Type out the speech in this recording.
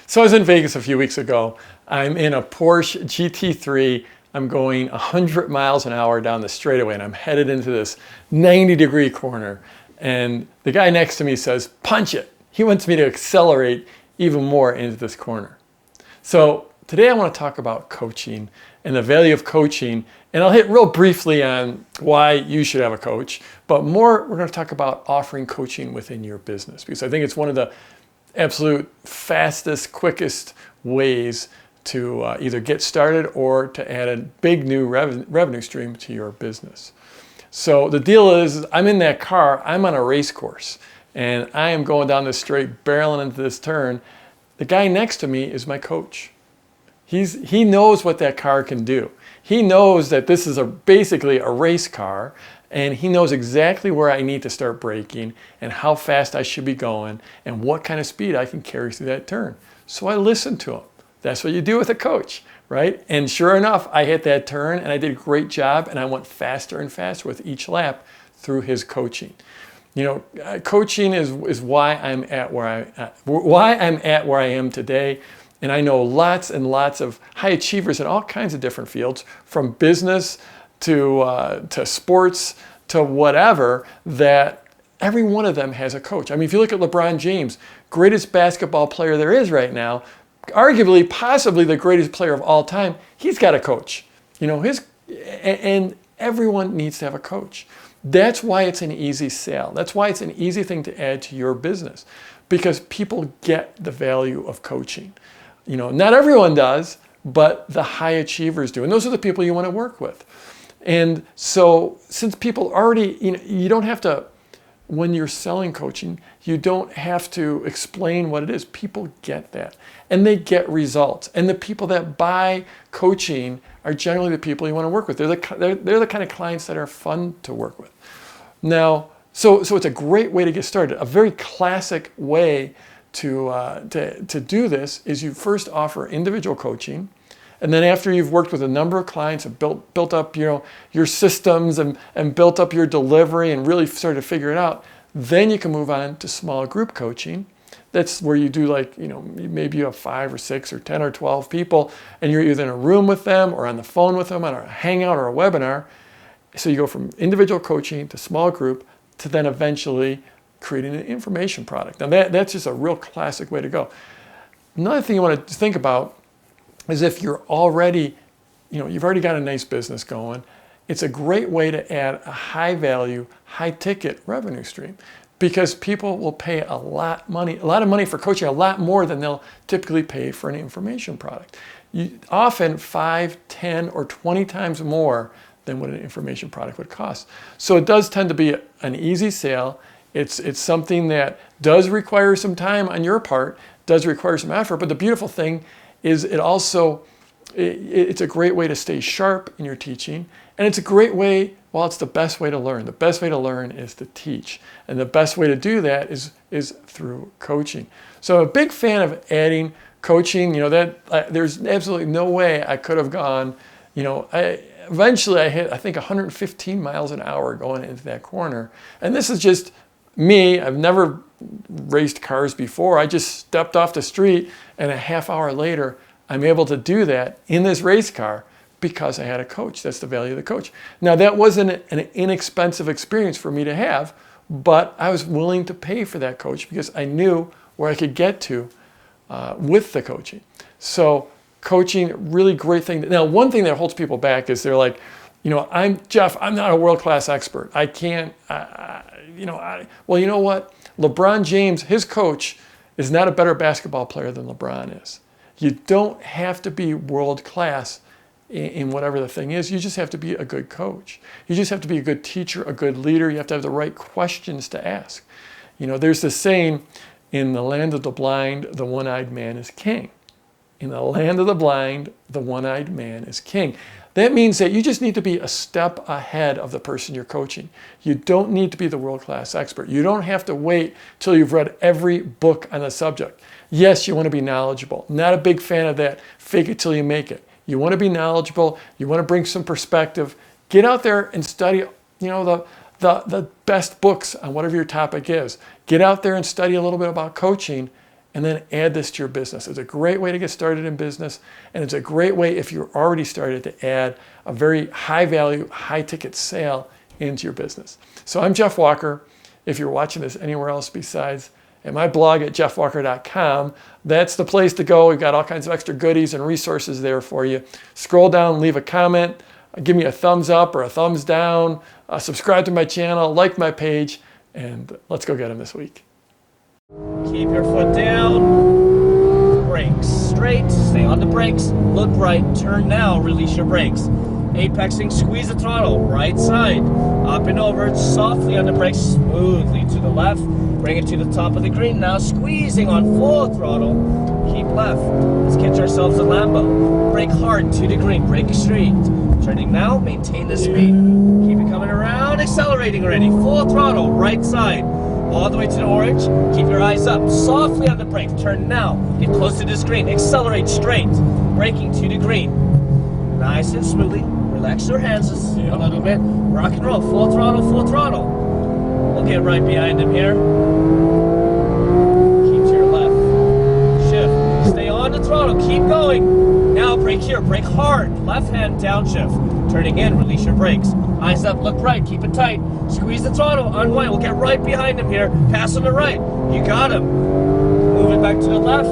So I was in Vegas a few weeks ago. I'm in a Porsche GT-3. I'm going 100 miles an hour down the straightaway and I'm headed into this 90-degree corner. And the guy next to me says, punch it. He wants me to accelerate even more into this corner. So today I want to talk about coaching and the value of coaching. And I'll hit real briefly on why you should have a coach. But more, we're going to talk about offering coaching within your business, because I think it's one of the absolute fastest, quickest ways to either get started or to add a big new revenue stream to your business. So the deal is I'm in that car, I'm on a race course, and I am going down this straight, barreling into this turn. The guy next to me is my coach. He knows what that car can do. He knows that this is basically a race car, and he knows exactly where I need to start braking and how fast I should be going and what kind of speed I can carry through that turn. So I listen to him. That's what you do with a coach, right? And sure enough, I hit that turn and I did a great job, and I went faster and faster with each lap through his coaching. You know, coaching is why I'm at where I am today. And I know lots and lots of high achievers in all kinds of different fields, from business to sports to whatever, that every one of them has a coach. I mean, if you look at LeBron James, greatest basketball player there is right now, arguably, possibly the greatest player of all time, he's got a coach. You know, and everyone needs to have a coach. That's why it's an easy sale. That's why it's an easy thing to add to your business, because people get the value of coaching. You know, not everyone does, but the high achievers do. And those are the people you want to work with. And so since people already, you don't have to, when you're selling coaching, you don't have to explain what it is. People get that, and they get results. And the people that buy coaching are generally the people you want to work with. They're the kind of clients that are fun to work with. Now, so it's a great way to get started. A very classic way to do this is you first offer individual coaching, and then after you've worked with a number of clients and built up your systems and built up your delivery and really started to figure it out, then you can move on to small group coaching. That's where you do, like, maybe you have 5 or 6 or 10 or 12 people, and you're either in a room with them or on the phone with them on a hangout or a webinar. So you go from individual coaching to small group to then eventually creating an information product. Now that's just a real classic way to go. Another thing you want to think about is if you're already, you've already got a nice business going, it's a great way to add a high value, high ticket revenue stream, because people will pay a lot of money for coaching, a lot more than they'll typically pay for an information product. Often 5, 10, or 20 times more than what an information product would cost. So it does tend to be an easy sale. It's something that does require some time on your part, does require some effort, but the beautiful thing is it's a great way to stay sharp in your teaching, and it's a great way, well, it's the best way to learn. The best way to learn is to teach, and the best way to do that is through coaching. So I'm a big fan of adding coaching. There's absolutely no way I could have gone, eventually I hit, I think, 115 miles an hour going into that corner, and this is just me. I've never raced cars before. I just stepped off the street, and a half hour later, I'm able to do that in this race car because I had a coach. That's the value of the coach. Now, that wasn't an inexpensive experience for me to have, but I was willing to pay for that coach because I knew where I could get to with the coaching. So coaching, really great thing. Now, one thing that holds people back is they're like, Jeff, I'm not a world-class expert. I can't, well, you know what? LeBron James, his coach, is not a better basketball player than LeBron is. You don't have to be world-class in whatever the thing is. You just have to be a good coach. You just have to be a good teacher, a good leader. You have to have the right questions to ask. There's this saying, in the land of the blind, the one-eyed man is king. In the land of the blind, the one-eyed man is king. That means that you just need to be a step ahead of the person you're coaching. You don't need to be the world-class expert. You don't have to wait till you've read every book on the subject. Yes, you want to be knowledgeable. Not a big fan of that fake it till you make it. You want to be knowledgeable. You want to bring some perspective. Get out there and study, the best books on whatever your topic is. Get out there and study a little bit about coaching, and then add this to your business. It's a great way to get started in business, and it's a great way, if you're already started, to add a very high value, high ticket sale into your business. So I'm Jeff Walker. If you're watching this anywhere else besides at my blog at jeffwalker.com, that's the place to go. We've got all kinds of extra goodies and resources there for you. Scroll down, leave a comment, give me a thumbs up or a thumbs down, subscribe to my channel, like my page, and let's go get them this week. Keep your foot down, brakes straight, stay on the brakes, look right, turn now, release your brakes. Apexing, squeeze the throttle, right side, up and over, softly on the brakes, smoothly to the left, bring it to the top of the green, now squeezing on full throttle, keep left, let's catch ourselves a Lambo, brake hard to the green, brake straight, turning now, maintain the speed, keep it coming around, accelerating already, full throttle, right side, all the way to the orange, keep your eyes up, softly on the brake, turn now, get close to this green, accelerate straight, braking to the green, nice and smoothly, relax your hands a little bit, rock and roll, full throttle, full throttle, we'll get right behind him here, keep to your left, shift, stay on the throttle, keep going, now brake here, brake hard, left hand downshift, turning in, release your brakes, eyes up, look right, keep it tight, squeeze the throttle, unwind, we'll get right behind him here, pass on the right, you got him, move it back to the left,